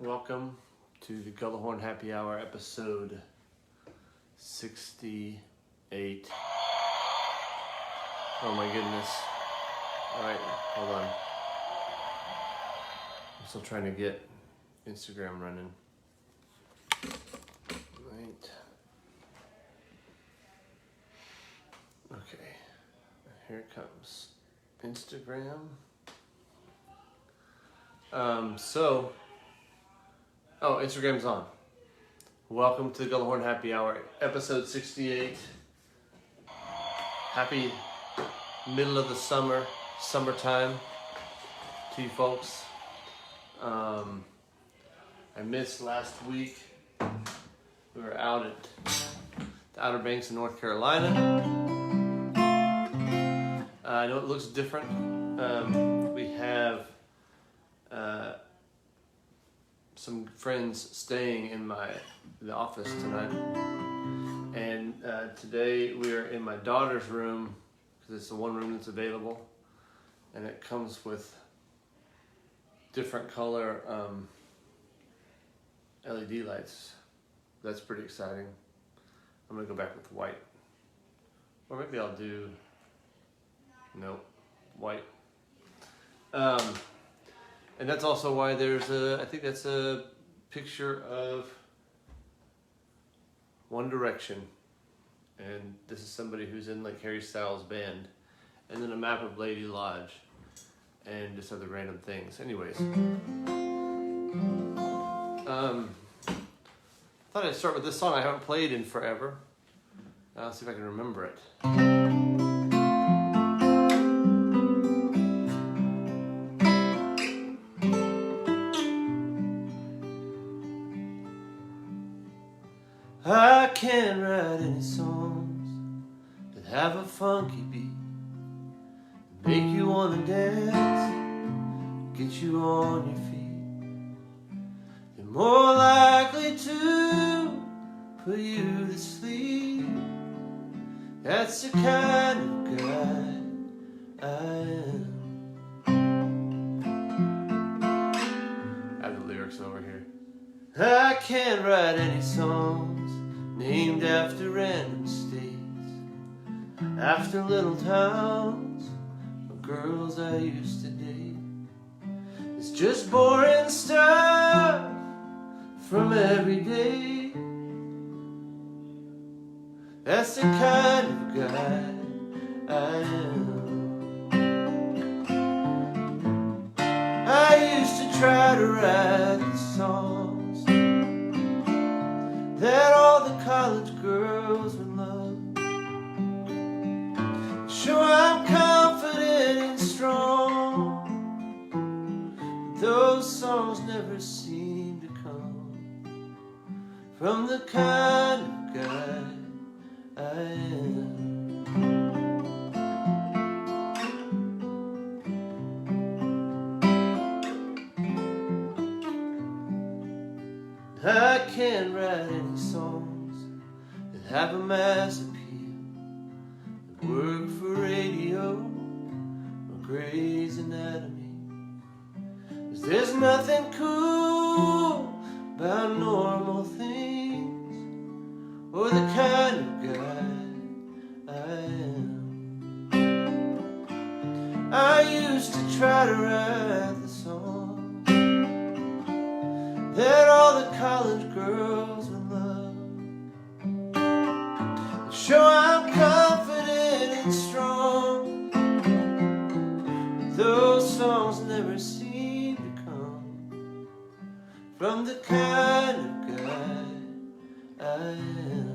Welcome to the Gullahorn Happy Hour, episode 68. Oh my goodness. Alright, hold on. I'm still trying to get Instagram running. Right. Okay, here it comes. Instagram. Instagram's on. Welcome to the Gullahorn Happy Hour, episode 68. Happy middle of the summertime to you folks. I missed last week. We were out at the Outer Banks in North Carolina. I know it looks different. We have some friends staying in the office tonight, and today we are in my daughter's room because it's the one room that's available, and it comes with different color LED lights. That's pretty exciting. I'm gonna go back with white, or maybe I'll do white. And that's also why there's I think that's a picture of One Direction. And this is somebody who's in like Harry Styles' band. And then a map of Lady Lodge. And just other random things. Anyways. Thought I'd start with this song I haven't played in forever. I'll see if I can remember it. I can't write any songs that have a funky beat, make you wanna dance, get you on your feet. They're more likely to put you to sleep. That's the kind of guy I am. I have the lyrics over here. I can't write any songs named after random states, after little towns or girls I used to date. It's just boring stuff from every day. That's the kind of guy I am. I used to try to write the songs that all the college girls would love. Sure, I'm confident and strong, but those songs never seem to come from the kind of guy I am. I can't write any songs that have a mass appeal, that work for radio or Grey's Anatomy. 'Cause there's nothing cool about normal things, or the kind of guy I am. I used to try to write the songs that all the college girls would love. Sure, I'm confident and strong, but those songs never seem to come from the kind of guy I am.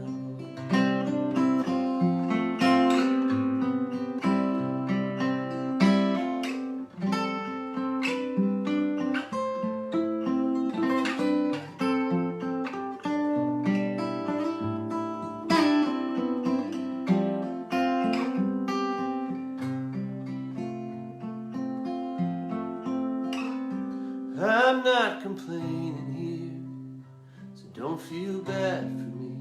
I'm not complaining here, so don't feel bad for me.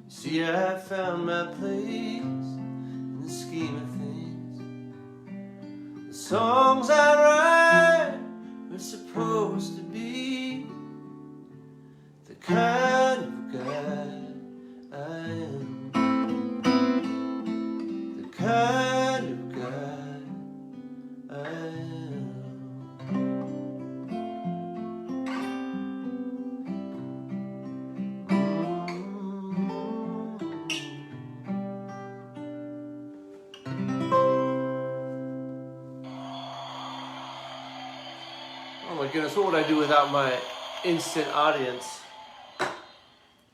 You see, I found my place in the scheme of things. The songs I write are supposed to be Oh my goodness, what would I do without my instant audience?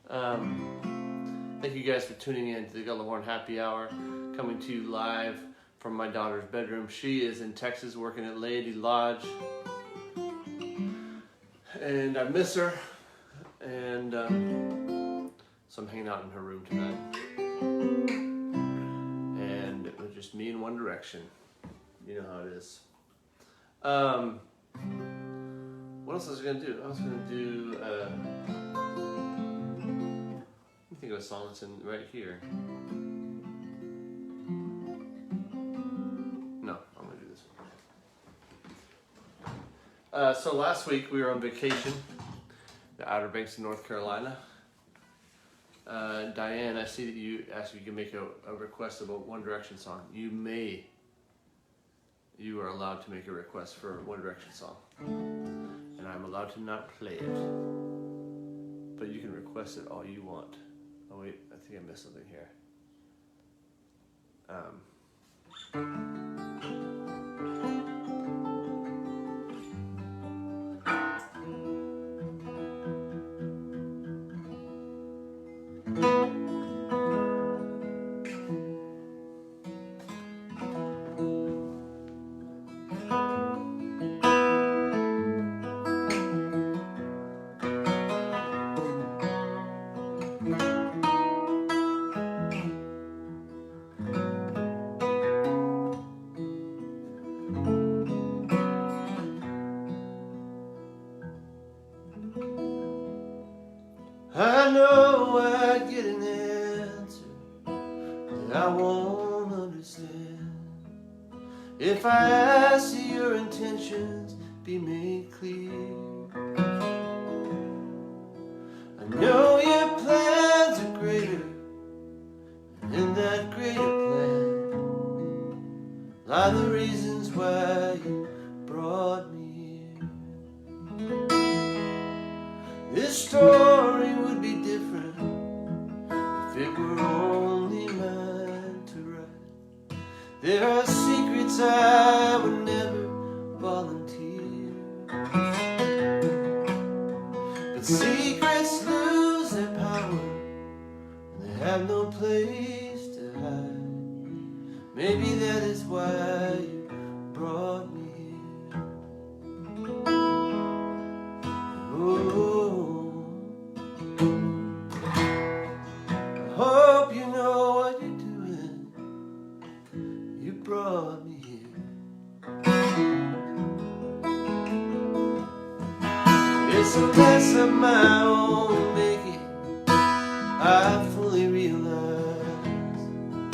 Thank you guys for tuning in to the Gullahorn Happy Hour, coming to you live from my daughter's bedroom. She is in Texas working at Lady Lodge, and I miss her, and so I'm hanging out in her room tonight. And it was just me in one direction. You know how it is. What else was I going to do? I was going to do, let me think of a song that's in right here. No, I'm going to do this one. So last week we were on vacation, the Outer Banks of North Carolina. Diane, I see that you asked if you can make a request of a One Direction song. You are allowed to make a request for a One Direction song. And I'm allowed to not play it. But you can request it all you want. Oh wait, I think I missed something here. I know I'd get an answer that I won't understand if I ask you your intentions be made clear. I know your plans are greater, and in that greater plan lie the reasons why you brought me here. This story would be different if it were only mine to write. There are secrets I would never volunteer, but secrets lose their power when they have no place to hide. Maybe that is why you brought me here. Oh, hope you know what you're doing. You brought me here. It's a mess of my own making, I fully realize,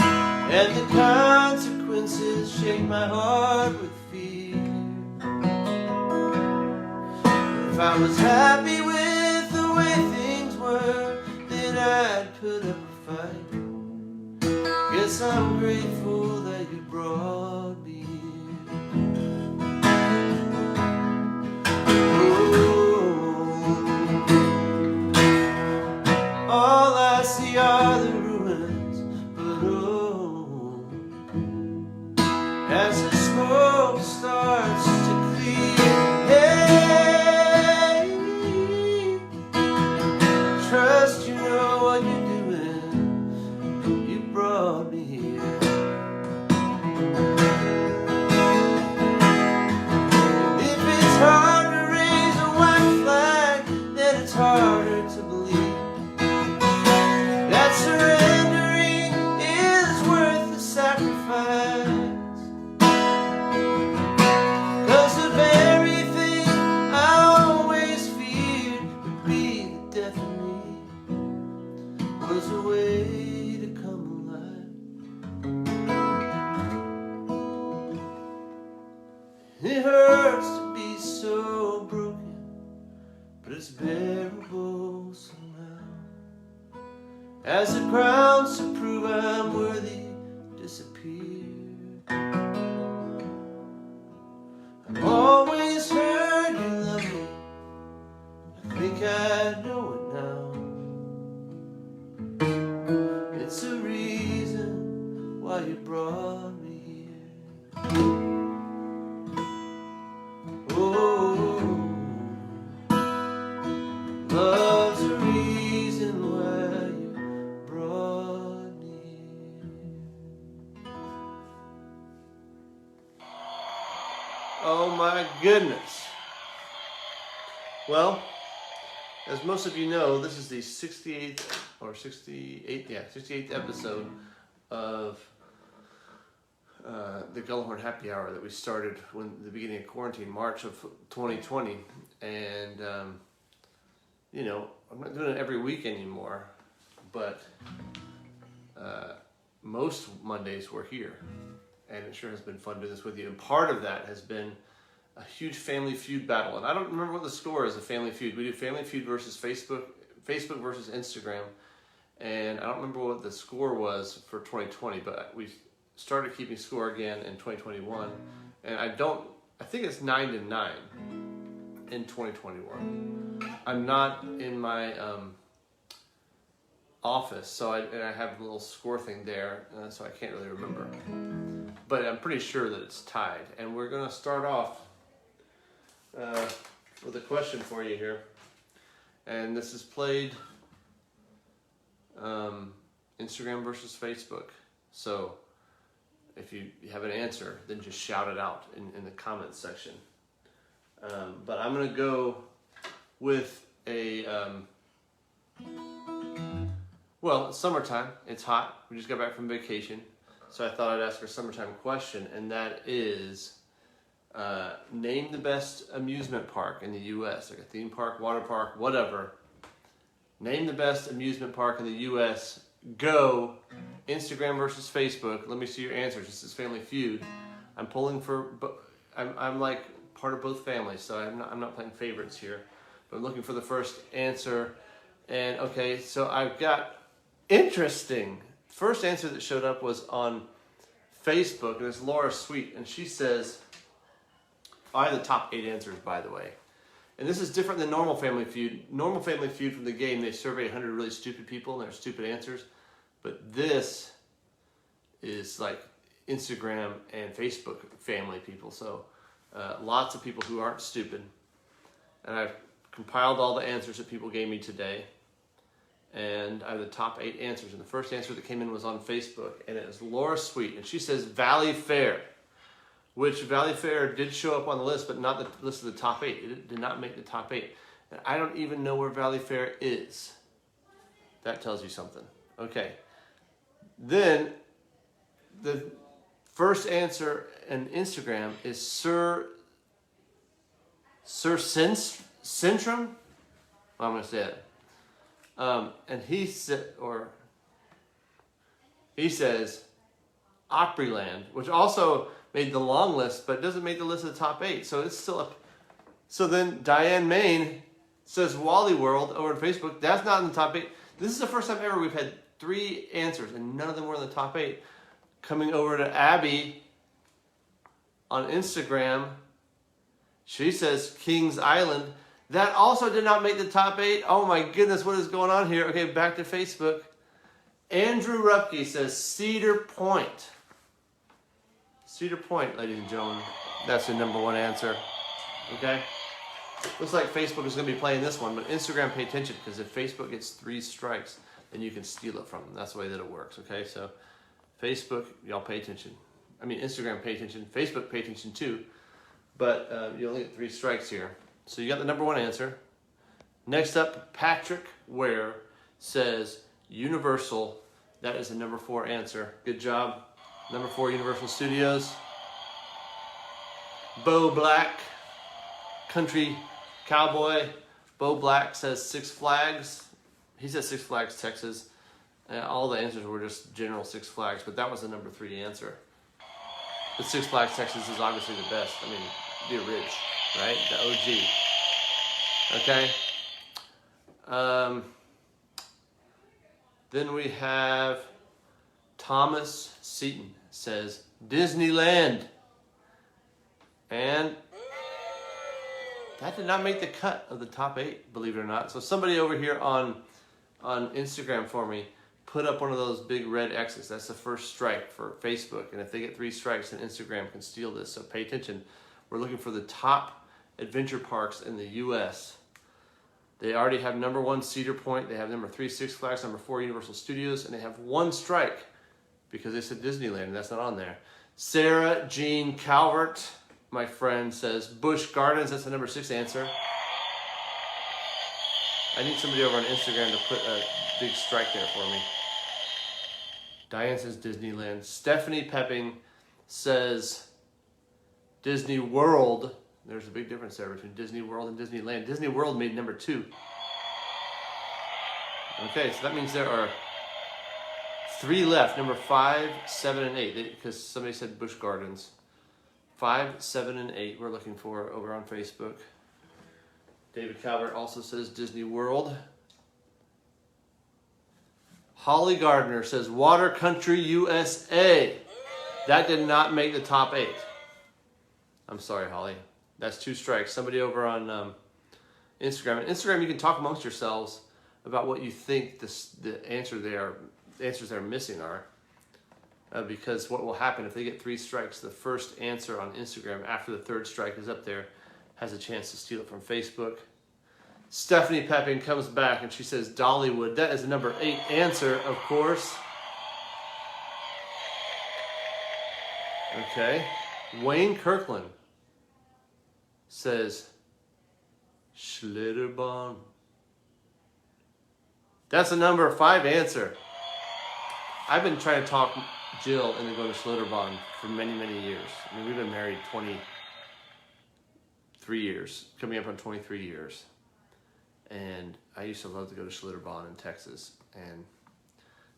and the consequences shake my heart with fear. If I was happy with the way things were, then I'd put up a fight. Guess I'm grateful that you brought me here. Oh, all I see are the ruins, but oh, as the smoke starts to clear, hey, trust you know what you're doing. You brought me here. If it's hard to raise a white flag, then it's harder to believe that surrendering is worth the sacrifice. 'Cause the very thing I always feared would be the death of me was a way to come alive. It hurts to be so broken, but it's bearable somehow. As the crowns to prove I'm worthy disappear. I've always heard you love me, I think I know it now. It's a reason why you brought me here. Oh, Well, as most of you know, this is the 68th episode of the Gullahorn Happy Hour that we started when the beginning of quarantine, March of 2020. And, you know, I'm not doing it every week anymore, but most Mondays we're here. And it sure has been fun doing this with you. And part of that has been a huge Family Feud battle. And I don't remember what the score is of Family Feud. We do Family Feud versus Facebook versus Instagram. And I don't remember what the score was for 2020, but we started keeping score again in 2021. And I think it's 9-9 in 2021. I'm not in my office, so I have a little score thing there, so I can't really remember. But I'm pretty sure that it's tied. And we're going to start off with a question for you here. And this is played Instagram versus Facebook. So if you have an answer, then just shout it out in the comments section. But I'm going to go with a... well, it's summertime. It's hot. We just got back from vacation. So I thought I'd ask her a summertime question, and that is, name the best amusement park in the U.S., like a theme park, water park, whatever. Name the best amusement park in the U.S. Go. Instagram versus Facebook. Let me see your answers. This is Family Feud. I'm pulling for, I'm like part of both families, so I'm not playing favorites here. But I'm looking for the first answer. And okay, so I've got interesting. First answer that showed up was on Facebook, and it's Laura Sweet, and she says, I have the top 8 answers, by the way. And this is different than normal Family Feud. Normal Family Feud from the game, they survey 100 really stupid people, and they're stupid answers. But this is like Instagram and Facebook family people, so lots of people who aren't stupid. And I've compiled all the answers that people gave me today. And I have the top 8 answers. And the first answer that came in was on Facebook, and it was Laura Sweet. And she says Valley Fair, which Valley Fair did show up on the list, but not the list of the top 8. It did not make the top 8. And I don't even know where Valley Fair is. That tells you something. Okay. Then the first answer in Instagram is Sir Centrum. I'm going to say it. And he says Opryland, which also made the long list, but doesn't make the list of the top 8. So it's still up. So then Diane Main says Wally World over on Facebook. That's not in the top 8. This is the first time ever we've had 3 answers, and none of them were in the top 8. Coming over to Abby on Instagram, she says Kings Island. That also did not make the top 8. Oh my goodness, what is going on here? Okay, back to Facebook. Andrew Rupke says Cedar Point. Cedar Point, ladies and gentlemen. That's the number 1 answer. Okay? Looks like Facebook is going to be playing this one, but Instagram, pay attention, because if Facebook gets 3 strikes, then you can steal it from them. That's the way that it works, okay? So Facebook, y'all pay attention. I mean, Instagram, pay attention. Facebook, pay attention too. But you only get 3 strikes here. So you got the number 1 answer. Next up, Patrick Ware says Universal. That is the number 4 answer. Good job. Number 4, Universal Studios. Bo Black, Country Cowboy. Bo Black says Six Flags. He says Six Flags, Texas. All the answers were just general Six Flags, but that was the number 3 answer. But Six Flags, Texas is obviously the best. I mean, the original, right? The OG. Okay. Then we have Thomas Seaton says Disneyland. And that did not make the cut of the top 8, believe it or not. So somebody over here on Instagram for me put up one of those big red X's. That's the first strike for Facebook. And if they get 3 strikes, then Instagram can steal this. So pay attention. We're looking for the top adventure parks in the U.S. They already have number 1, Cedar Point. They have number 3, Six Flags, number 4, Universal Studios. And they have 1 strike because they said Disneyland, and that's not on there. Sarah Jean Calvert, my friend, says Busch Gardens. That's the number 6 answer. I need somebody over on Instagram to put a big strike there for me. Diane says Disneyland. Stephanie Pepping says Disney World. There's a big difference there between Disney World and Disneyland. Disney World made number 2. Okay, so that means there are 3 left. Number 5, 7, and 8. Because somebody said Busch Gardens. 5, 7, and 8 we're looking for over on Facebook. David Calvert also says Disney World. Holly Gardner says Water Country USA. That did not make the top 8. I'm sorry, Holly. That's 2 strikes. Somebody over on Instagram. On Instagram, you can talk amongst yourselves about what you think the answers they're missing are. Because what will happen if they get 3 strikes, the first answer on Instagram after the 3rd strike is up there has a chance to steal it from Facebook. Stephanie Pepping comes back and she says Dollywood. That is the number 8 answer, of course. Okay. Wayne Kirkland says Schlitterbahn. That's the number 5 answer. I've been trying to talk Jill into going to Schlitterbahn for many, many years. I mean, we've been married 23 years, coming up on 23 years. And I used to love to go to Schlitterbahn in Texas. And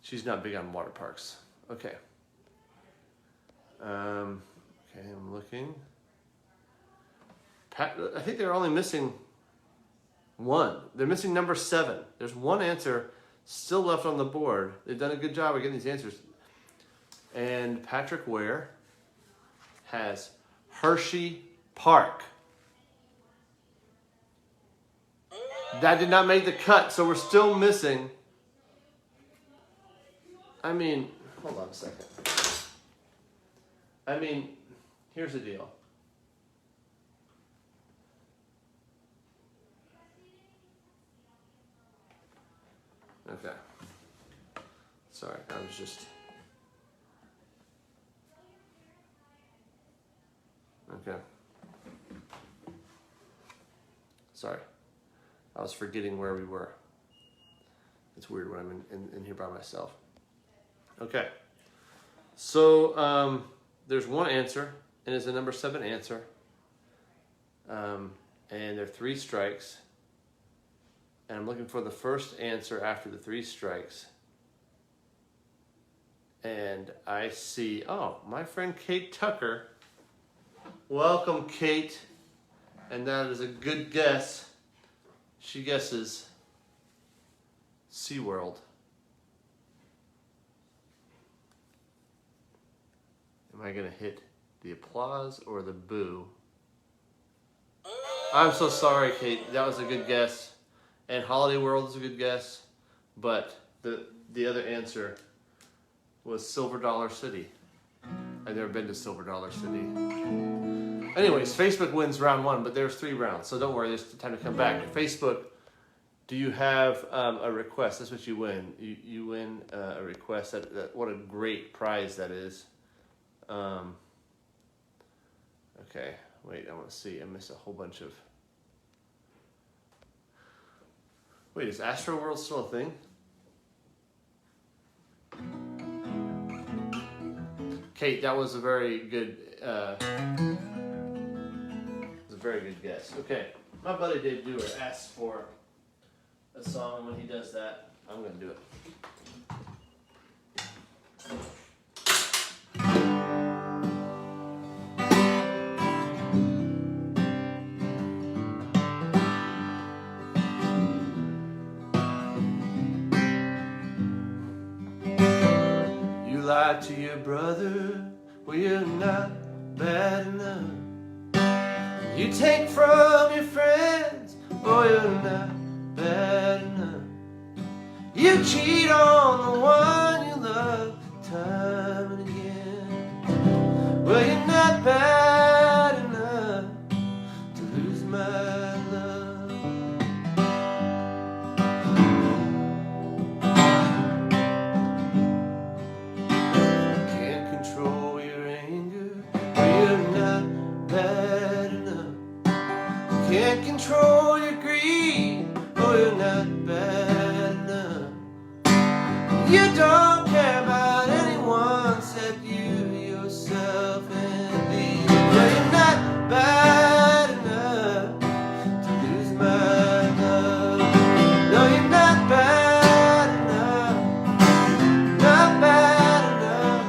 she's not big on water parks. Okay. Okay, I'm looking. I think they're only missing 1. They're missing number 7. There's 1 answer still left on the board. They've done a good job of getting these answers. And Patrick Ware has Hershey Park. That did not make the cut, so we're still missing. I mean, hold on a second. I mean, here's the deal. Okay. Sorry, I was just... Okay. Sorry. I was forgetting where we were. It's weird when I'm in here by myself. Okay. So, there's 1 answer, and it's a number 7 answer. And there are 3 strikes. And I'm looking for the first answer after the 3 strikes. And I see, oh, my friend Kate Tucker. Welcome, Kate. And that is a good guess. She guesses SeaWorld. Am I going to hit the applause or the boo? I'm so sorry, Kate. That was a good guess. And Holiday World is a good guess. But the other answer was Silver Dollar City. I've never been to Silver Dollar City. Anyways, Facebook wins round 1, but there's 3 rounds, so don't worry, there's time to come back. Facebook, do you have a request? That's what you win. You win a request. What a great prize that is. Okay, wait, I want to see. I missed a whole bunch of... Wait, is Astro World still a thing? Kate, that was a very good... very good guess. Okay, my buddy Dave Dewar asked for a song, and when he does that, I'm going to do it. You lied to your brother, well, you're not bad enough. You take from your friends, oh, you're not bad enough. You cheat on the one you love time and again. Well, you're not bad enough to lose my love. Can't control your anger, well, you're not bad enough. Can't control your greed, oh, oh, you're not bad enough. You don't care about anyone except you, yourself, and me. Well, you're not bad enough to lose my love. No, you're not bad enough. Not bad enough.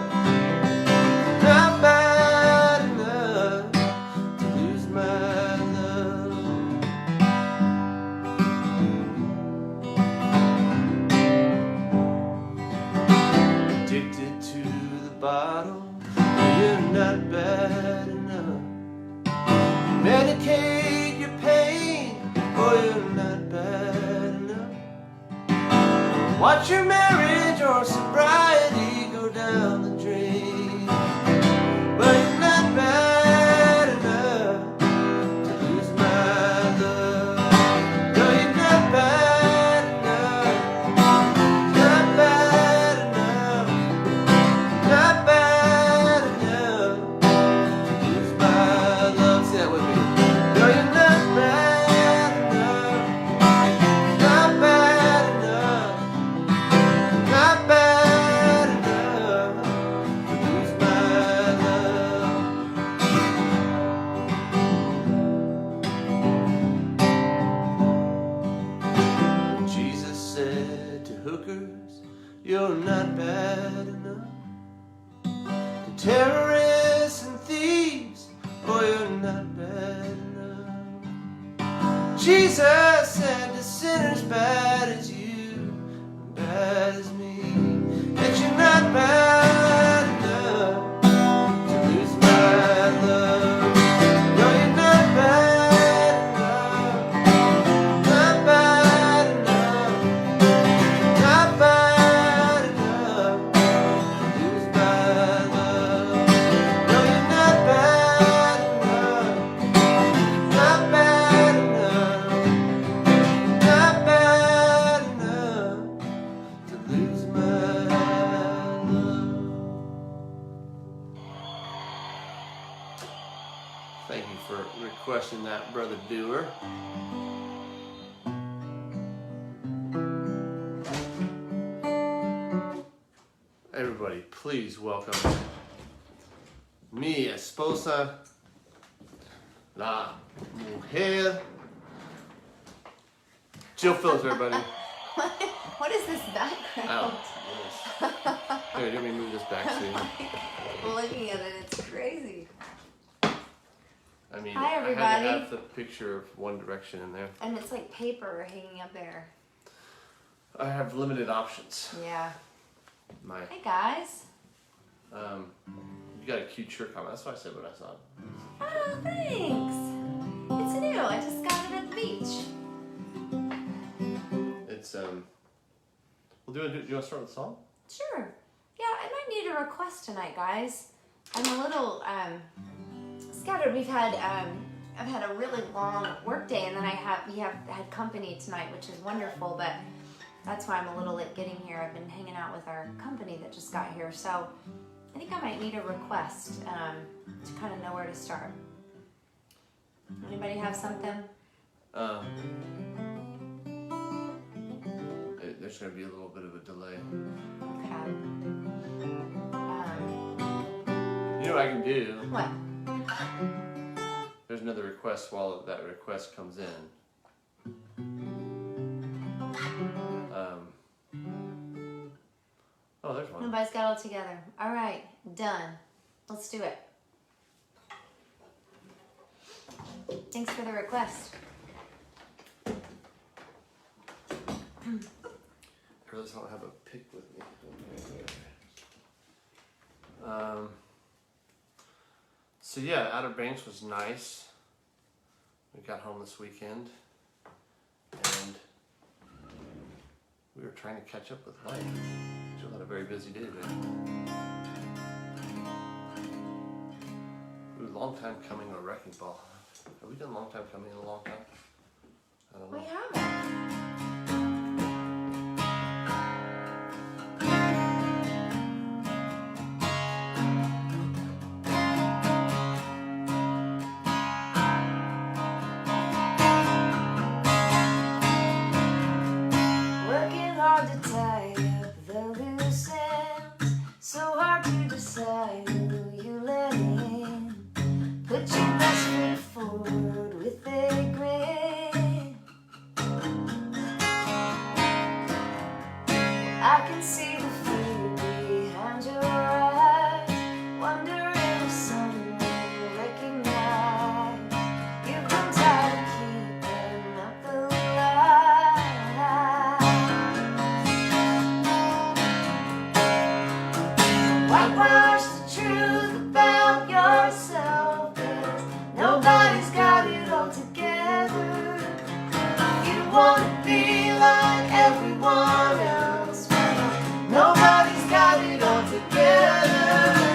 Not bad enough to lose my love. Addicted to the bottle, you're not bad enough. Medicate your pain, oh, you're not bad enough. Watch your marriage or sobriety go down the drain. Well, you're not bad enough to lose my love. No, you're not bad enough. Not bad enough. Not bad enough to lose my love. Say that with me. No, you're not bad enough. Not bad enough. Not bad enough to lose my love. Jesus said to hookers, you're not bad enough. To terrorists and thieves, oh, you're not bad enough. Jesus said to sinners bad as you, bad as me, that you're not bad enough to lose my love. No, you're not bad enough. Not bad enough. Not bad enough to lose my love. No, you're not bad enough. Not bad enough. Not bad enough to lose my love. Thank you for requesting that, Brother Doer. Everybody, please welcome mi esposa, la mujer. Jill Phillips, everybody. What is this background? Oh, yes. Here, let me move this back so you. Looking at it, it's crazy. I mean, Hi, I had everybody. to have the picture of One Direction in there. And it's like paper hanging up there. I have limited options. Yeah. My, Hey guys. you got a cute shirt comment. That's what I said when I saw it. Oh, thanks. It's new. I just got it at the beach. It's Well, do you want to start with the song? Sure. Yeah, I might need a request tonight, guys. I'm a little scattered. I've had a really long work day, and then we have had company tonight, which is wonderful, but that's why I'm a little late getting here. I've been hanging out with our company that just got here, so I think I might need a request to kind of know where to start. Anybody have something? There's going to be a little bit of a delay. Okay. You know what I can do? What? There's another request while that request comes in. Oh, there's one. Nobody's got it all together. All right, done. Let's do it. Thanks for the request. I realize I don't have a pick with me. So yeah, Outer Banks was nice. We got home this weekend, and we were trying to catch up with life. Jill had a very busy day today. It was a long time coming to a wrecking ball. Have we done long time coming in a long time? I don't know. We haven't. wanna be like everyone else, nobody's got it all together.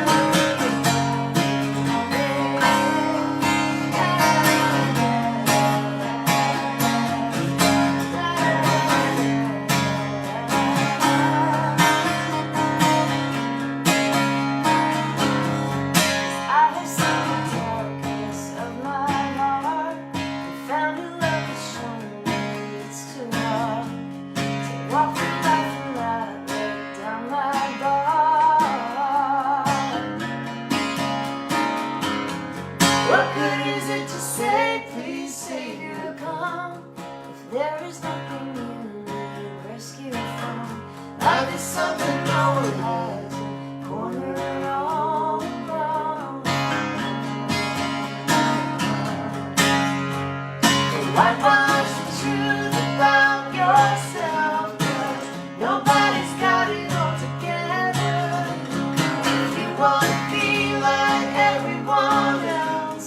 What good is it to say, please, Savior, come, if there is nothing you need rescue from? Life is something no one has a corner on. Whitewash the truth about yourself, 'cause nobody's got it all together. If you wanna be like everyone else,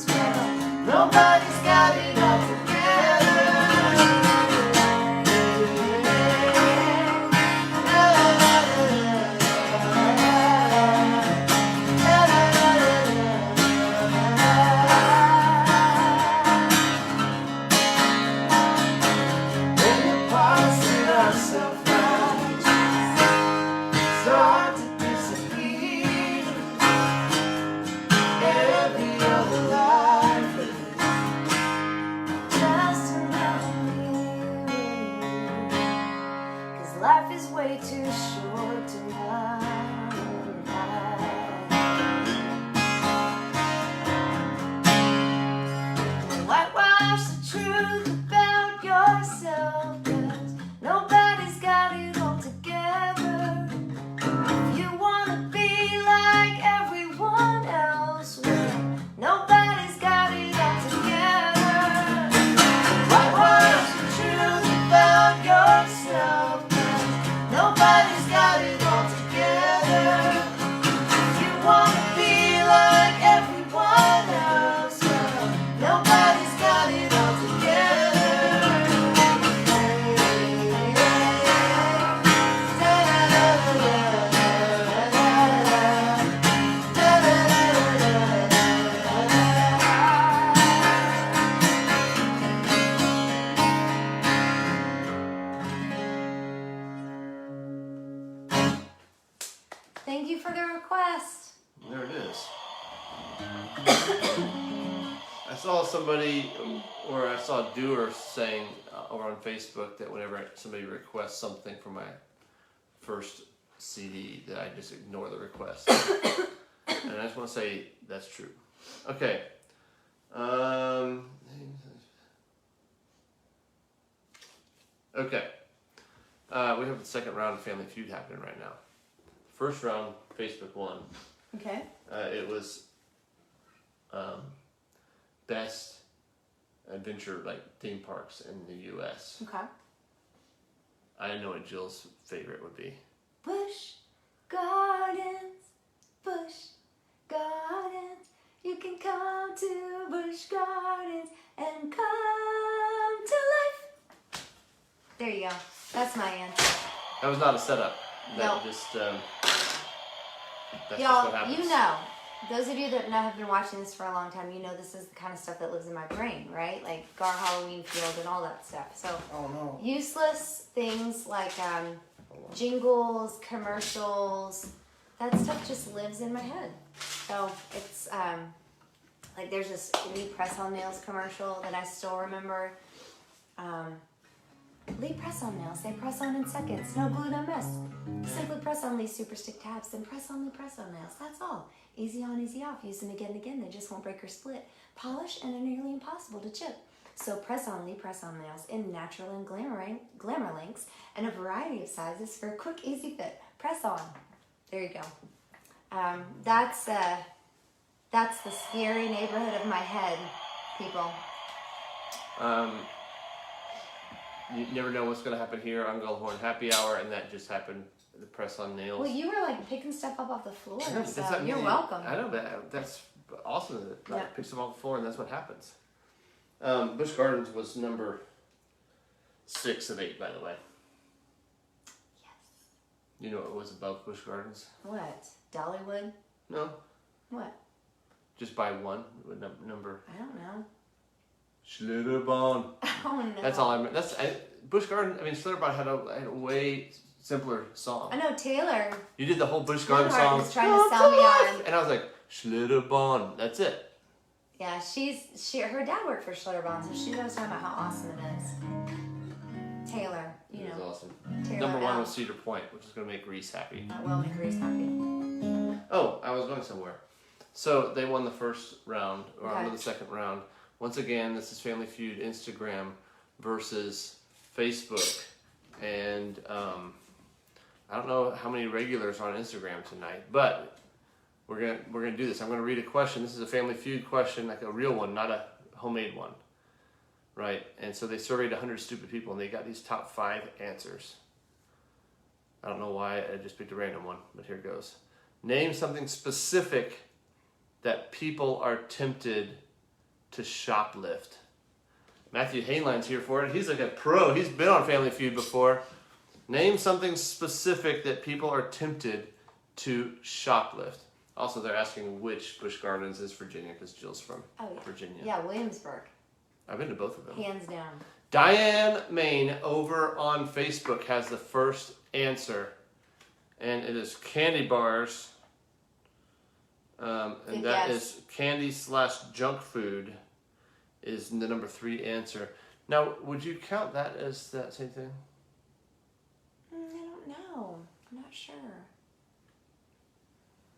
nobody's got it all together. When the parts in our self-righteous start to disappear, every other life just another year. 'Cause life is way too short to not whitewash the truth about yourself, 'cause nobody's got it all together. If you wanna be like everyone else, well, nobody's got it all together. Whitewash the truth about yourself, 'cause nobody's got it all together. If you wanna be like everyone else, well, nobody's got it all together. Thank you for the request. There it is. I saw somebody, or I saw a doer saying over on Facebook that whenever somebody requests something for my first CD, that I just ignore the request. And I just want to say that's true. Okay. Okay. We have the second round of Family Feud happening right now. First round, Facebook won. Okay. It was best adventure theme parks in the U.S. Okay. I know what Jill's favorite would be. Busch Gardens, Busch Gardens. You can come to Busch Gardens and come to life. There you go. That's my answer. That was not a setup. That No. just that's just what Y'all, happens. you know, those of you that have been watching this for a long time, you know this is the kind of stuff that lives in my brain, right? Like Gar Halloween Field and all that stuff. So Oh no. useless things like jingles, commercials, that stuff just lives in my head. So it's like there's this Lee Press-On Nails commercial that I still remember. Lee Press-On Nails, they press on in seconds, no glue, no mess. Simply press on Lee Super Stick tabs, then press on Lee Press-On Nails, that's all. Easy on, easy off, use them again and again, they just won't break or split. Polish and are nearly impossible to chip. So press on Lee Press-On Nails in natural and glamour links and a variety of sizes for a quick, easy fit. Press on. There you go. That's the scary neighborhood of my head, people. You never know what's going to happen here on Gullahorn Happy Hour, and that just happened. The press on nails. Well, you were like picking stuff up off the floor, Yeah, so that's not you're me. welcome. I know that. That's awesome that it Yeah. picks them off the floor, and that's what happens. Busch Gardens was number 6 of 8, by the way. Yes. You know what was above Busch Gardens? What? Dollywood? No. What? Just by 1. What number? I don't know. Schlitterbahn. Oh no. That's all I meant. Busch Gardens. I mean, Schlitterbahn had a way simpler song. I know Taylor. You did the whole Busch Gardens Taylor song. was trying to sell me on. And I was like, Schlitterbahn. That's it. Yeah, her dad worked for Schlitterbahn, so she knows talking about how awesome it is. Taylor, you It know. was awesome. Taylor Number 1 L. was Cedar Point, which is going to make Reese happy. That will make Reese happy. Oh, I was going somewhere. So they won the first round, or Okay. onto the second round. Once again, this is Family Feud Instagram versus Facebook. And I don't know how many regulars are on Instagram tonight, but we're gonna do this. I'm gonna read a question. This is a Family Feud question, like a real one, not a homemade one, right? And so they surveyed 100 stupid people, and they got these top 5 answers. I don't know why I just picked a random one, but here it goes. Name something specific that people are tempted to shoplift. Matthew Hainline's here for it. He's like a pro. He's been on Family Feud before. Name something specific that people are tempted to shoplift. Also, they're asking which Busch Gardens is Virginia, because Jill's from Virginia. Yeah, Williamsburg. I've been to both of them. Hands down. Diane Main over on Facebook has the first answer, and it is candy bars. And that is candy/junk food is the number 3 answer. Now, would you count that as that same thing? I don't know. I'm not sure.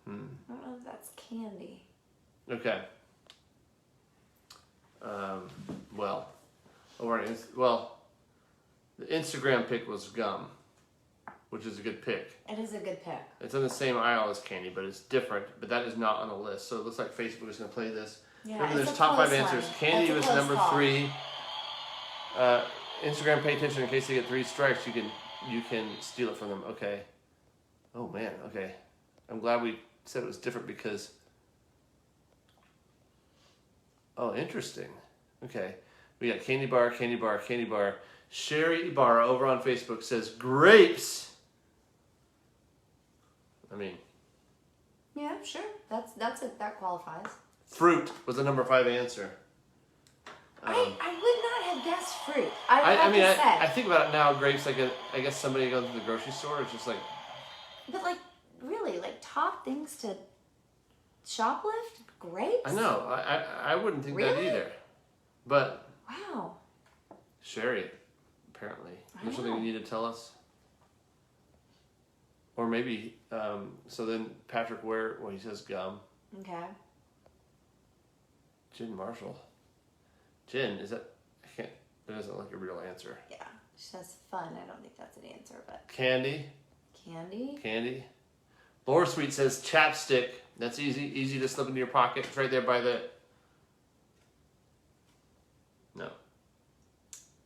I don't know if that's candy. Okay. The Instagram pick was gum, which is a good pick. It is a good pick. It's in the same aisle as candy, but it's different. But that is not on the list. So it looks like Facebook is going to play this. Yeah, Remember, it's there's a top 5 close answers. one. Candy That's a was close number call. 3. Instagram, pay attention in case they get 3 strikes. You can steal it from them. Okay. Oh man. Okay. I'm glad we said it was different because. Oh, interesting. Okay. We got candy bar, candy bar, candy bar. Sherry Ibarra over on Facebook says grapes. I mean. Yeah, sure. That qualifies. Fruit was the number 5 answer. I would not have guessed fruit. I think about it now. Grapes, like I guess somebody goes to the grocery store. It's just like. But like, really, like top things to shoplift? Grapes? I know. I wouldn't think that Really? either. But Wow. Sherry, apparently, I there's something know. you need to tell us. Or maybe. So then Patrick Ware, he says gum. Okay. Jen Marshall. Jen, is that? That doesn't look like a real answer. Yeah. She says fun. I don't think that's an answer, but Candy. candy. Laura Sweet says chapstick. That's easy to slip into your pocket. It's right there by the. No.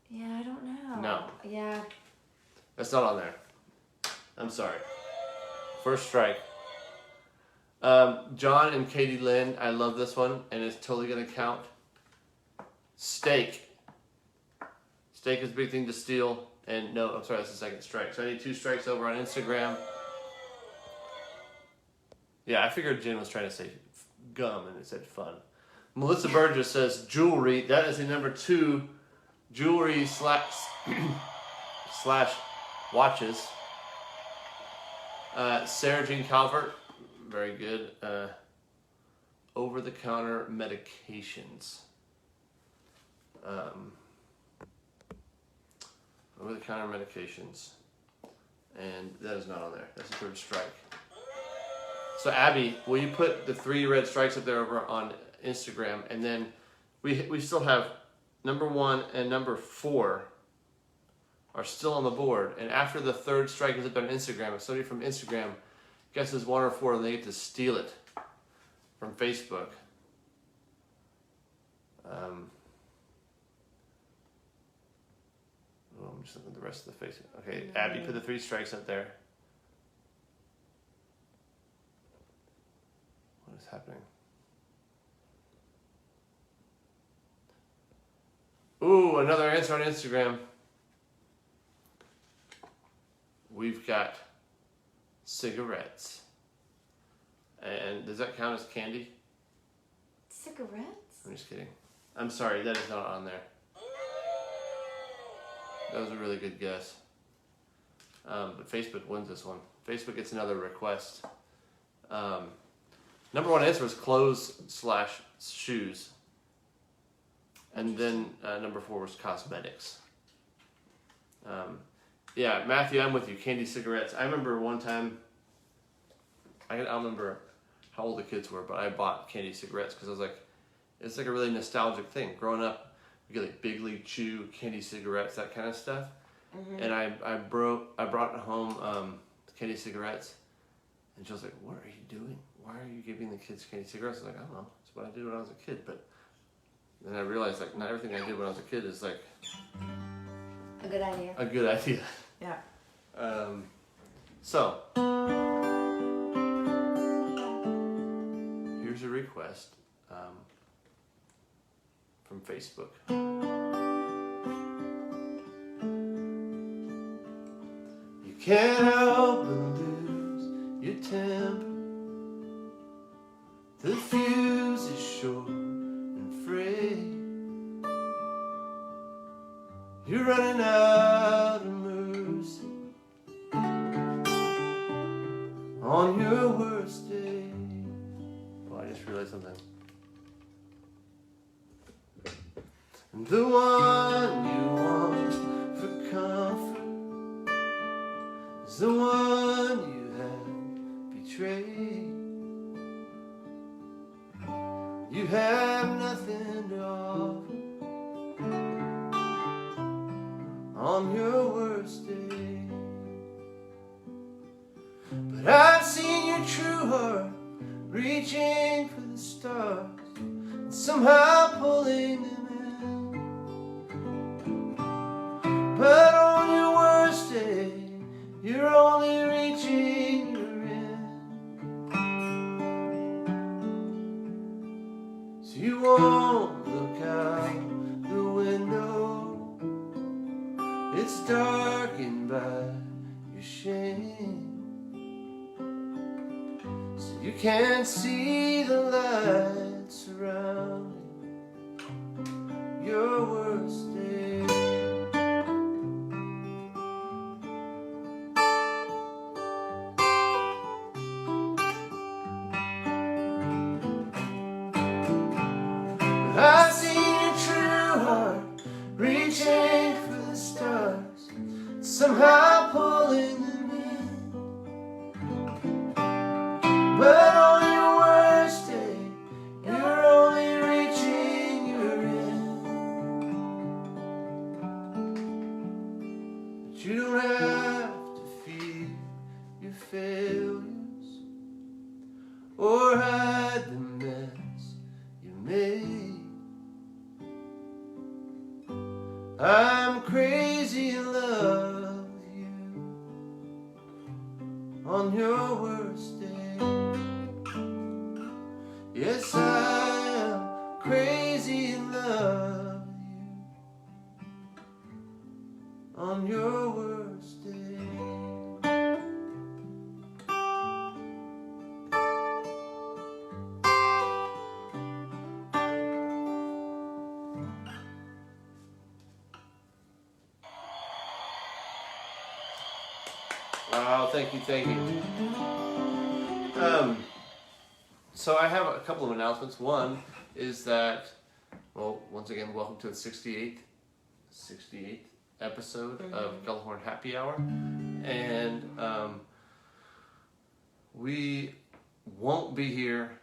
Yeah, I don't know. No. Yeah. That's not on there. I'm sorry. First strike. John and Katie Lynn, I love this one, and it's totally going to count. Steak. Steak is a big thing to steal. And no, I'm sorry, that's the second strike. So I need 2 strikes over on Instagram. Yeah, I figured Jen was trying to say gum, and it said fun. Melissa Burgess says jewelry. That is the number 2 jewelry slash watches. Sarah Jean Calvert, very good. Over-the-counter medications. Over-the-counter medications. And that is not on there. That's the 3rd strike. So Abby, will you put the 3 red strikes up there over on Instagram, and then we still have number 1 and number 4 are still on the board, and after the 3rd strike is up on Instagram, if somebody from Instagram guesses 1 or 4, then they get to steal it from Facebook. I'm just looking at the rest of the face. Okay, Abby, put the 3 strikes up there. What is happening? Ooh, another answer on Instagram. we've got cigarettes. And does that count as candy? Cigarettes? I'm just kidding. I'm sorry, that is not on there. That was a really good guess. But Facebook wins this one. Facebook gets another request. Number one answer was clothes/shoes. And then number 4 was cosmetics. Yeah, Matthew, I'm with you. Candy, cigarettes. I remember one time, I don't remember how old the kids were, but I bought candy cigarettes because I was like, it's like a really nostalgic thing. Growing up, we get like Big League Chew, candy cigarettes, that kind of stuff. Mm-hmm. And I brought home candy cigarettes, and she was like, "What are you doing? Why are you giving the kids candy cigarettes?" I was like, "I don't know. It's what I did when I was a kid." But then I realized like not everything I did when I was a kid is like a good idea. A good idea. Yeah. So here's a request from Facebook. You can't help but lose your temper. The fuse is short and frayed. You're running out of mercy on your worst day. Oh, I just realized something. And the one you want for comfort is the one you have betrayed. You have nothing to offer on your worst day. But I've seen your true heart reaching for the stars and somehow pulling them in. But on your worst day, you're only reaching your end. So you won't look out the window. It's darkened by your shame. So you can't see the light surrounding your worst day. But I've seen your true heart reaching for the stars, somehow pulling them in. But on your worst day, you're only reaching your end. But you don't have to fear your failures or hide the mess you made. I'm crazy in love with you on your worst day. Yes, I am crazy in love with you on your worst day. Oh, thank you. So I have a couple of announcements. One is that, well, once again, welcome to the 68th episode of Gullahorn Happy Hour. And we won't be here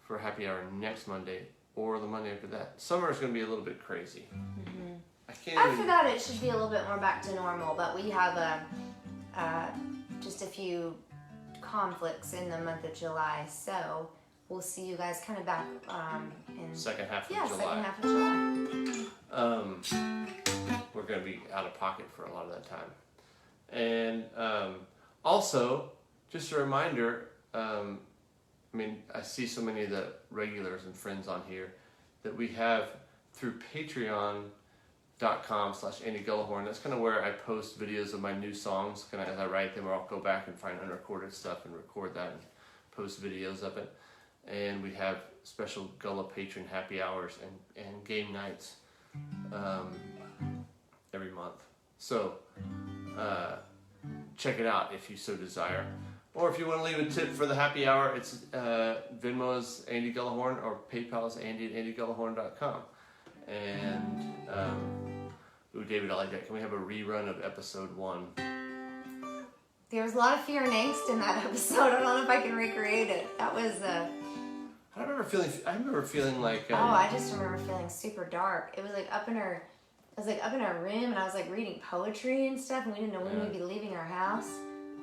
for Happy Hour next Monday or the Monday after that. Summer is going to be a little bit crazy. Mm-hmm. After that, it should be a little bit more back to normal, but we have just a few conflicts in the month of July, so we'll see you guys kind of back in second half of July. Second half of July. We're going to be out of pocket for a lot of that time. And also, just a reminder, I see so many of the regulars and friends on here that we have through patreon.com/gullahorn .com/Andy Gullahorn. That's kind of where I post videos of my new songs, kind of as I write them, or I'll go back and find unrecorded stuff and record that and post videos of it. And we have special Gullah patron happy hours and game nights every month. So check it out if you so desire. Or if you want to leave a tip for the happy hour, it's Venmo is Andy Gullahorn, or PayPal is Andy@andygullahorn.com. And ooh, David, I like that. Can we have a rerun of episode 1? There was a lot of fear and angst in that episode. I don't know if I can recreate it. That was. I remember feeling like. I just remember feeling super dark. It was like up in her. I was like up in our room, and I was like reading poetry and stuff, and we didn't know when we'd be leaving our house.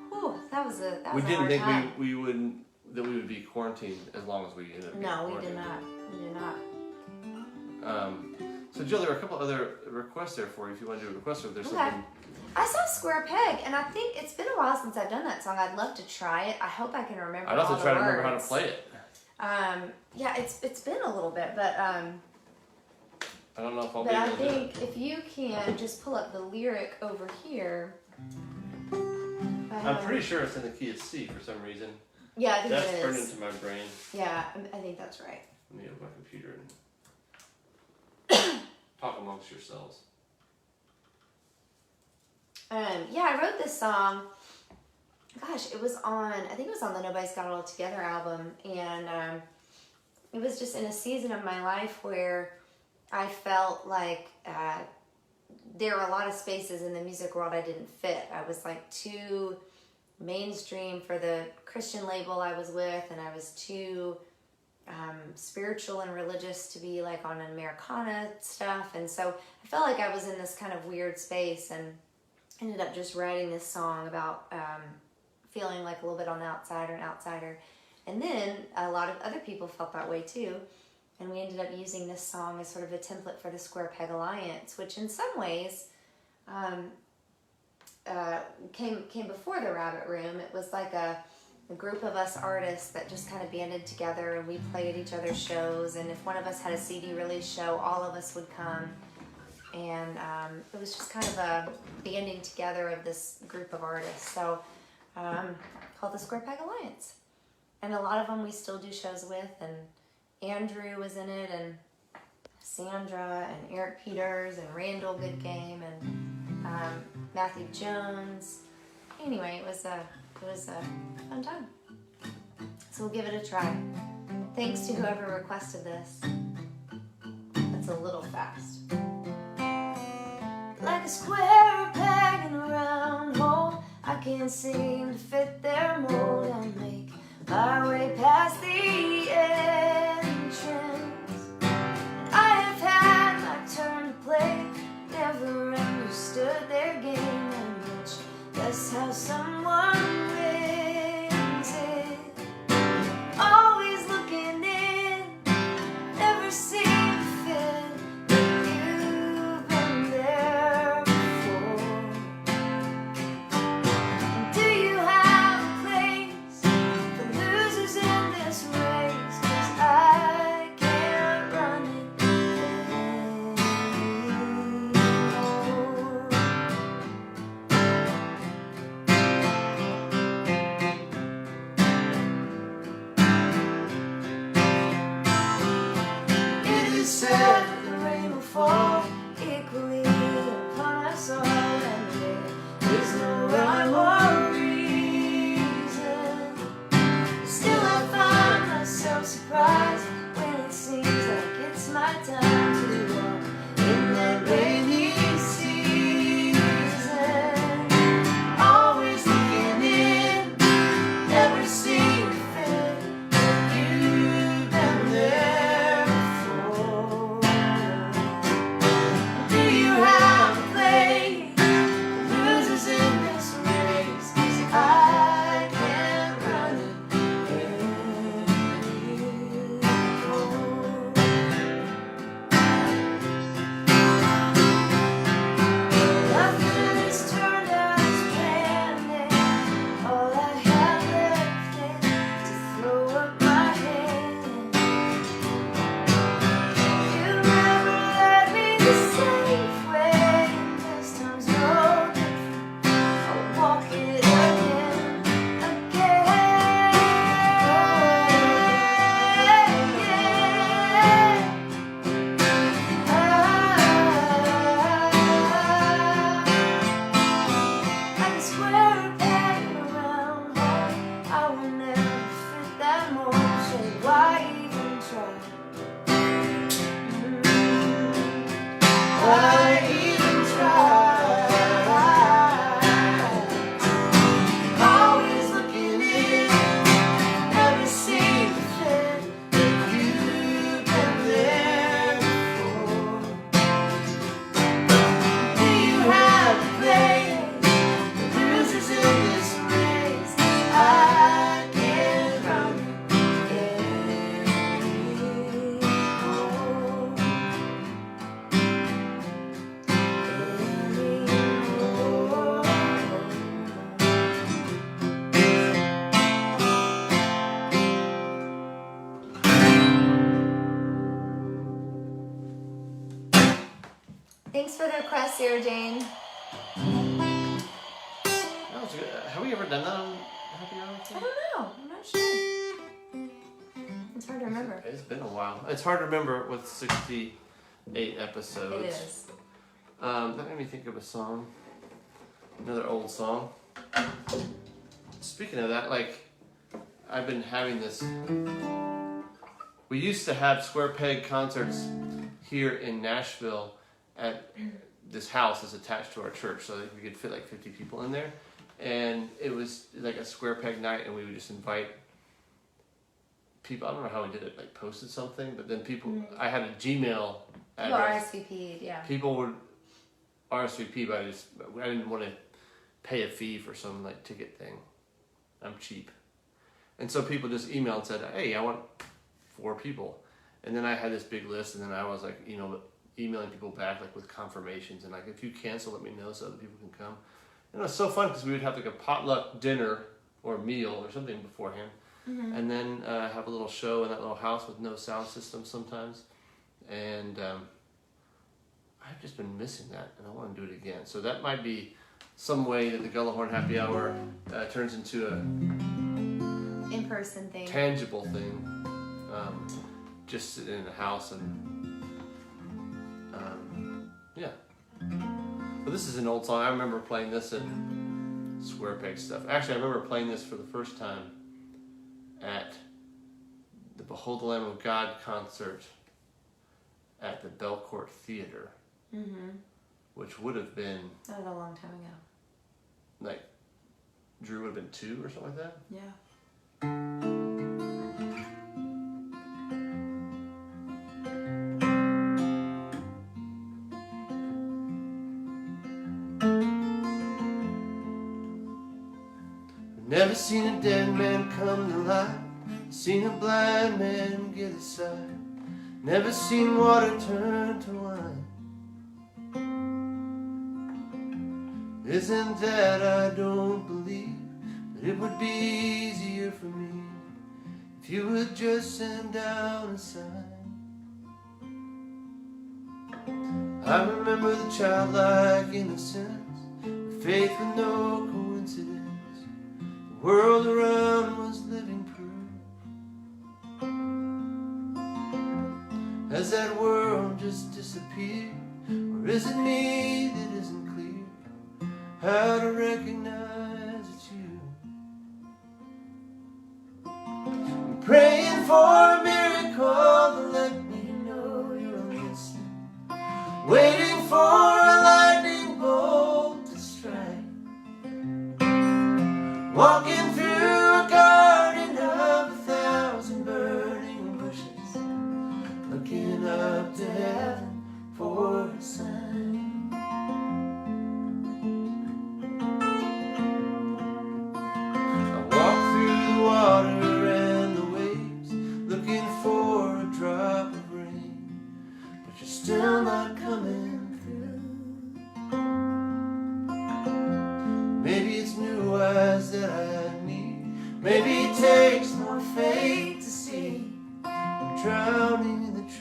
Whew, that was a we didn't hard think time. we would be quarantined as long as we ended up. No, we did not. We did not. So Jill, there are a couple other requests there for you if you want to do a request, or if there's something. I saw Square Peg, and I think it's been a while since I've done that song. I'd love to try it. I hope I can remember. I'd also all try the to remember words. how to play it. Yeah, it's been a little bit, but I don't know if I'll be but I able to do it. think if you can just pull up the lyric over here. I'm pretty sure it's in the key of C for some reason. Yeah, I think That's it is. burned into my brain. Yeah, I think that's right. Let me open my computer and talk amongst yourselves. Yeah, I wrote this song. Gosh, it was on. I think it was on the Nobody's Got It All Together album, and it was just in a season of my life where I felt like there were a lot of spaces in the music world I didn't fit. I was like too mainstream for the Christian label I was with, and I was too spiritual and religious to be like on Americana stuff, and so I felt like I was in this kind of weird space, and ended up just writing this song about feeling like a little bit on the outside or an outsider. And then a lot of other people felt that way too, and we ended up using this song as sort of a template for the Square Peg Alliance, which in some ways came before the Rabbit Room. It was like a group of us artists that just kind of banded together, and we played at each other's shows, and if one of us had a CD release show, all of us would come, and it was just kind of a banding together of this group of artists, so called the Square Peg Alliance. And a lot of them we still do shows with, and Andrew was in it, and Sandra, and Eric Peters, and Randall Good Game, and Matthew Jones. Anyway, it was a fun time. So we'll give it a try. Thanks to whoever requested this. That's a little fast. Like a square peg in a round hole, I can't seem to fit their mold, and make my way past the entrance. And I have had my turn to play, never understood their game, and much less how someone wins it. Always looking in, never seem to fit, but you've been there before. And do you have a place for losers in this race? Thanks for the request, Sarah Jane. That was good. Have we ever done that on Happy Hour? I don't know. I'm not sure. It's hard to remember. It's been a while. It's hard to remember with 68 episodes. It is. That made me think of a song. Another old song. Speaking of that, like, I've been having this. We used to have square peg concerts here in Nashville at this house that's attached to our church, so that we could fit like 50 people in there. And it was like a square peg night, and we would just invite people. I don't know how we did it, like posted something, but then people, I had a Gmail address. People RSVP'd, yeah. People would RSVP, but I didn't want to pay a fee for some like ticket thing. I'm cheap. And so people just emailed and said, hey, I want 4 people. And then I had this big list, and then I was like, emailing people back like with confirmations, and like, if you cancel, let me know so other people can come. And it was so fun because we would have like a potluck dinner or meal or something beforehand, and then have a little show in that little house with no sound system sometimes. And I've just been missing that, and I want to do it again. So that might be some way that the Gullahorn Happy Hour turns into a in-person thing, tangible thing. Just sitting in a house and yeah. But this is an old song. I remember playing this at Square Peg stuff. Actually, I remember playing this for the first time at the Behold the Lamb of God concert at the Belcourt Theater, which would have been... That was a long time ago. Like, Drew would have been 2 or something like that? Yeah. Never seen a dead man come to life. Seen a blind man get his sight. Never seen water turn to wine. Isn't that I don't believe that it would be easier for me if you would just send down a sign. I remember the childlike innocence, the faith with no coincidence. The world around was living proof. Has that world just disappeared, or is it me that isn't clear how to recognize it's you? I'm praying for a miracle to let me know you're listening, waiting for a lightning bolt to strike, walking through a garden of 1,000 burning bushes, looking up to heaven for a sign. I walk through the water and the waves, looking for a drop of rain, but you're still not coming through. Maybe it's new eyes that I need. Maybe it takes more faith to see I'm drowning in the truth.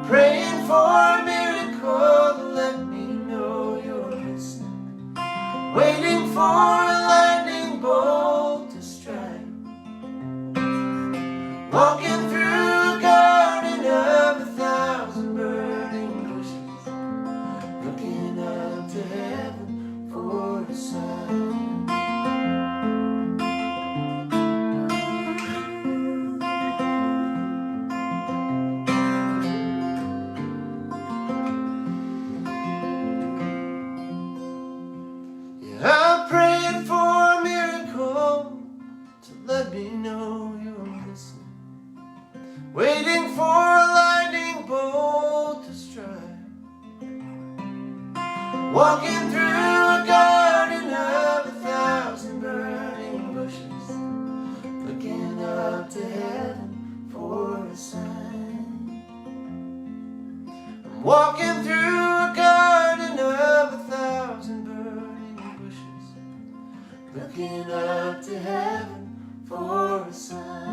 Praying for a miracle to let me know you're listening, waiting for a lightning bolt to strike, walking through a garden of 1,000 burning bushes, looking up to heaven for a sign. Yeah, I'm praying for a miracle to let me know you're listening, waiting for a lightning bolt to strike, walking through a garden of 1,000 burning bushes, looking up to heaven for a sign. I'm walking through a garden of 1,000 burning bushes, looking up to heaven for a sign.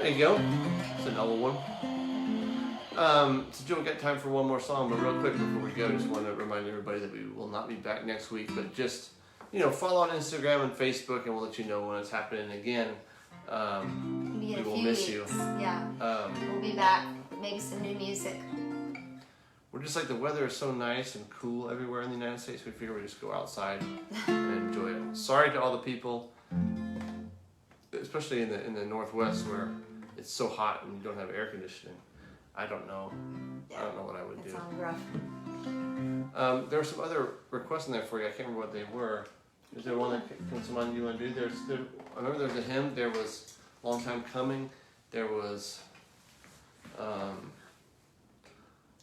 There you go. It's an old one. So Joe, we got time for one more song, but real quick before we go, just want to remind everybody that we will not be back next week, but just, follow on Instagram and Facebook, and we'll let you know when it's happening again. We will miss you. Yeah. We'll be back. Maybe some new music. We're just like, the weather is so nice and cool everywhere in the United States. We figure we just go outside and enjoy it. Sorry to all the people, especially in the Northwest, where it's so hot and you don't have air conditioning. I don't know. Yeah, I don't know what I would do. It sounds rough. There were some other requests in there for you. I can't remember what they were. Is there one that someone you want to do? I remember there was a hymn. There was Long Time Coming. There was.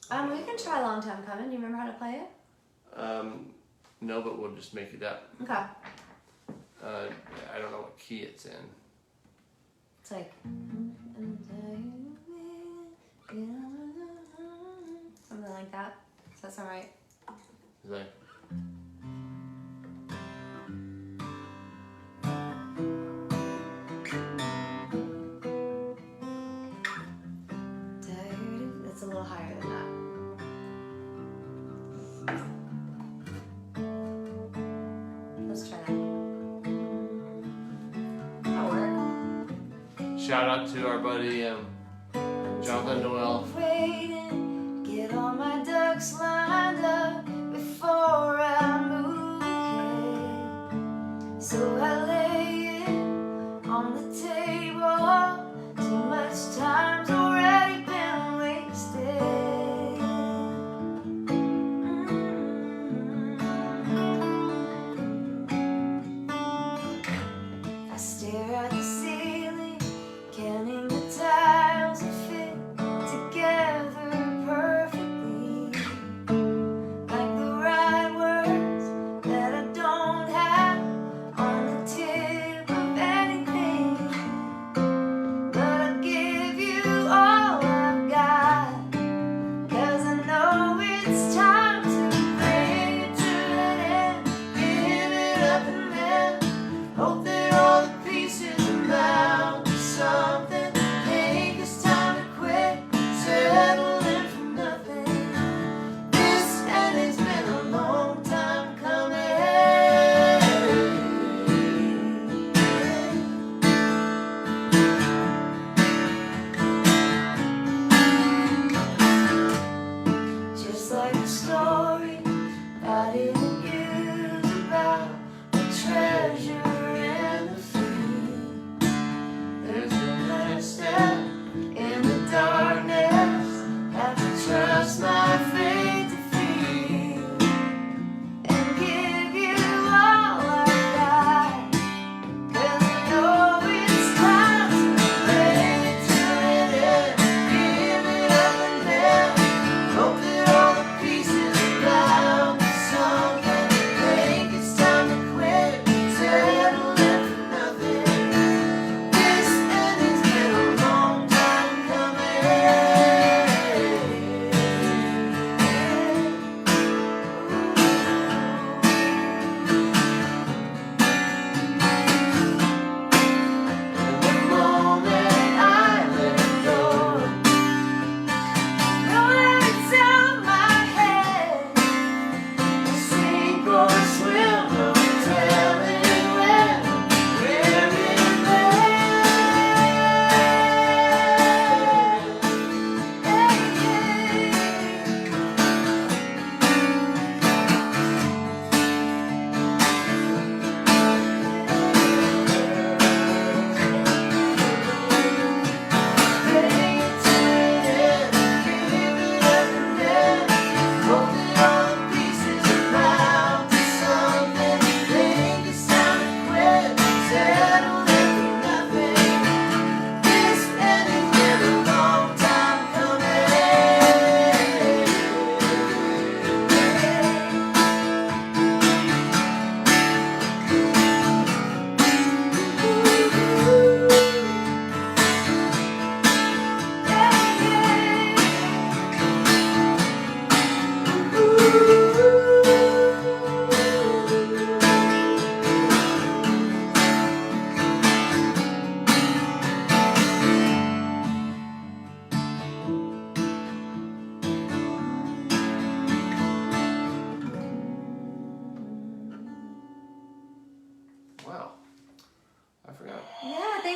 We can try Long Time Coming. Do you remember how to play it? No, but we'll just make it up. Okay. I don't know what key it's in. It's like. Something like that. Does that sound right? Is that? That's a little higher than that. Let's try that. That'll work. Shout out to our buddy Jonathan Noel. Get all my ducks lined up before I move ahead. So I lay it on the table. Too much time's already been wasted. I stare at the ceiling, counting the tiles that fit together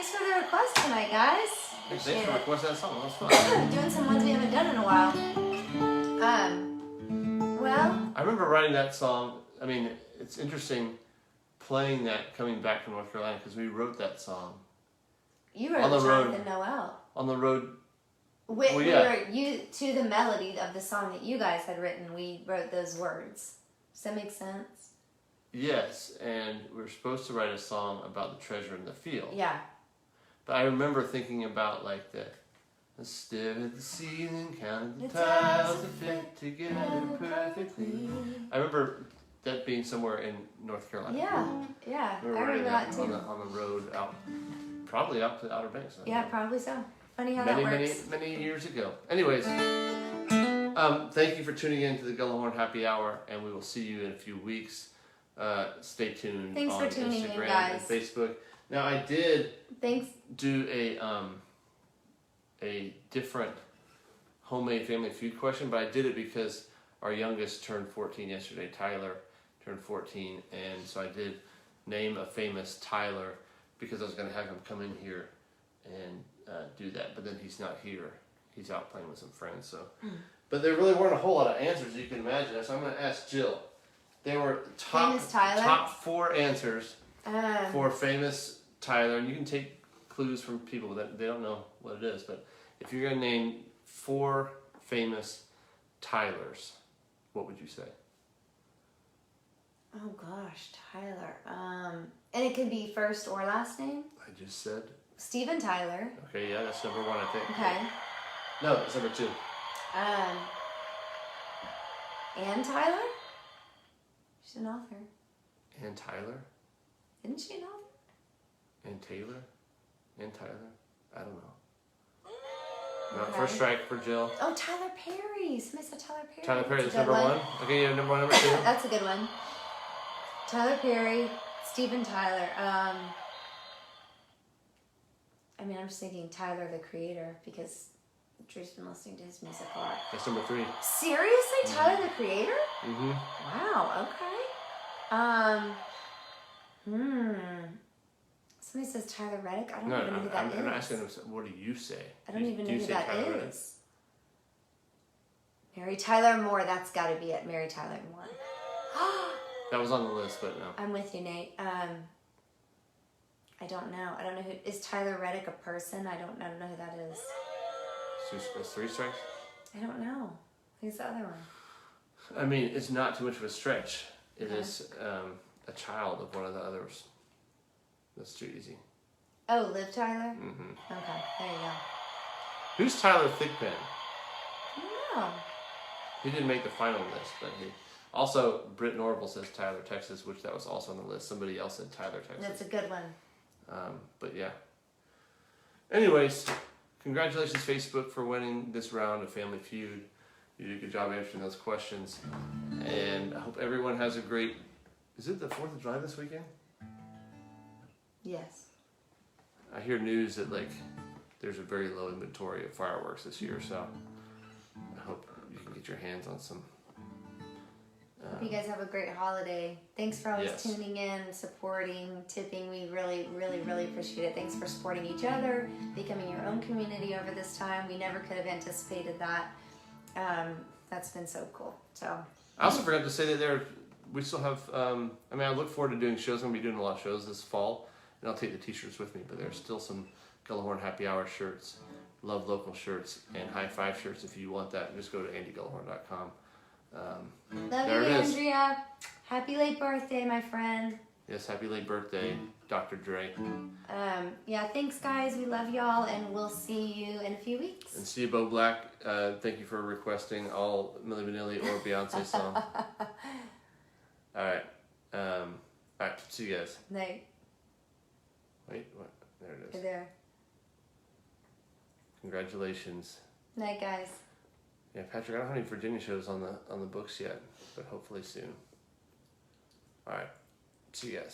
thanks for the request tonight, guys. Thanks Appreciate for it. requesting that song. That was fun. Yeah, doing some ones we haven't done in a while. Well, I remember writing that song. I mean, it's interesting playing that coming back from North Carolina because we wrote that song you were On the road. Jonathan Noel. on the road. We were to the melody of the song that you guys had written. We wrote those words. Does that make sense? Yes, and we were supposed to write a song about the treasure in the field. Yeah. But I remember thinking about like the stared at the ceiling, counted the tiles that fit together perfectly. I remember that being somewhere in North Carolina. Yeah. We were I writing remember that too. on the road out, probably out to Outer Banks. Yeah, probably so. Funny how many, that works. many years ago. Anyways, thank you for tuning in to the Gullahorn Happy Hour, and we will see you in a few weeks. Stay tuned Thanks on for tuning in, Instagram guys. and Facebook. Now, I did Thanks. do a different homemade family feud question, but I did it because our youngest turned 14 yesterday. Tyler turned 14, and so I did name a famous Tyler because I was going to have him come in here and do that, but then he's not here. He's out playing with some friends. So, but there really weren't a whole lot of answers you can imagine. So I'm going to ask Jill. There were Famous Tyler? top 4 answers for famous Tyler, and you can take clues from people that they don't know what it is. But if you're going to name 4 famous Tylers, what would you say? Oh gosh, Tyler. And it could be first or last name. I just said. Steven Tyler. Okay, yeah, that's number 1, I think. Okay. No, it's number 2. Ann Tyler. She's an author. Ann Tyler? Isn't she an author? Ann Taylor? Ann Tyler? I don't know. No, Okay. first strike for Jill. Oh, Tyler Perry. Somebody said Tyler Perry. Tyler Perry, That's that's a good number 1. Okay, you have number 1, number 2. That's a good one. Tyler Perry, Steven Tyler. I mean, I'm just thinking Tyler the Creator because Drew's been listening to his music a lot. That's number 3. Seriously, Tyler the Creator? Mm-hmm. Wow. Okay. Somebody says Tyler Reddick. I don't even know who that is. I'm asking him, what do you say? I don't even know you who say that Tyler Reddick? is. Mary Tyler Moore. That's got to be it. Mary Tyler Moore. That was on the list, but no. I'm with you, Nate. I don't know. I don't know who is Tyler Reddick a person? I don't know who that is. That's 3 strikes? I don't know. Who's the other one? I mean, it's not too much of a stretch. It is a child of one of the others. That's too easy. Oh, Liv Tyler? Mm-hmm. Okay, there you go. Who's Tyler Thigpen? I don't know. He didn't make the final list, but he... Also, Britt Norval says Tyler, Texas, which that was also on the list. Somebody else said Tyler, Texas. That's a good one. But yeah. Anyways, congratulations, Facebook, for winning this round of Family Feud. You did a good job answering those questions. And I hope everyone has a great... Is it the 4th of July this weekend? Yes. I hear news that there's a very low inventory of fireworks this year, so I hope you can get your hands on some. Hope you guys have a great holiday. Thanks for always Yes. tuning in, supporting, tipping. We really, really, really appreciate it. Thanks for supporting each other, becoming your own community over this time. We never could have anticipated that. That's been so cool. So I also forgot to say that we still have, I look forward to doing shows. I'm going to be doing a lot of shows this fall, and I'll take the t-shirts with me, but there's still some Gullahorn Happy Hour shirts, Love Local shirts, and High Five shirts. If you want that, just go to andygullahorn.com. love you, Andrea. Happy late birthday, my friend. Yes, happy late birthday, Dr. Dre. Yeah, thanks guys. We love y'all, and we'll see you in a few weeks. And see you, Bo Black. Thank you for requesting all Milli Vanilli or Beyonce song. All right, see you guys. Night. Wait, what? There it You're is. there. Congratulations. Night, guys. Yeah, Patrick, I don't have any Virginia shows on the books yet, but hopefully soon. All right, see you guys.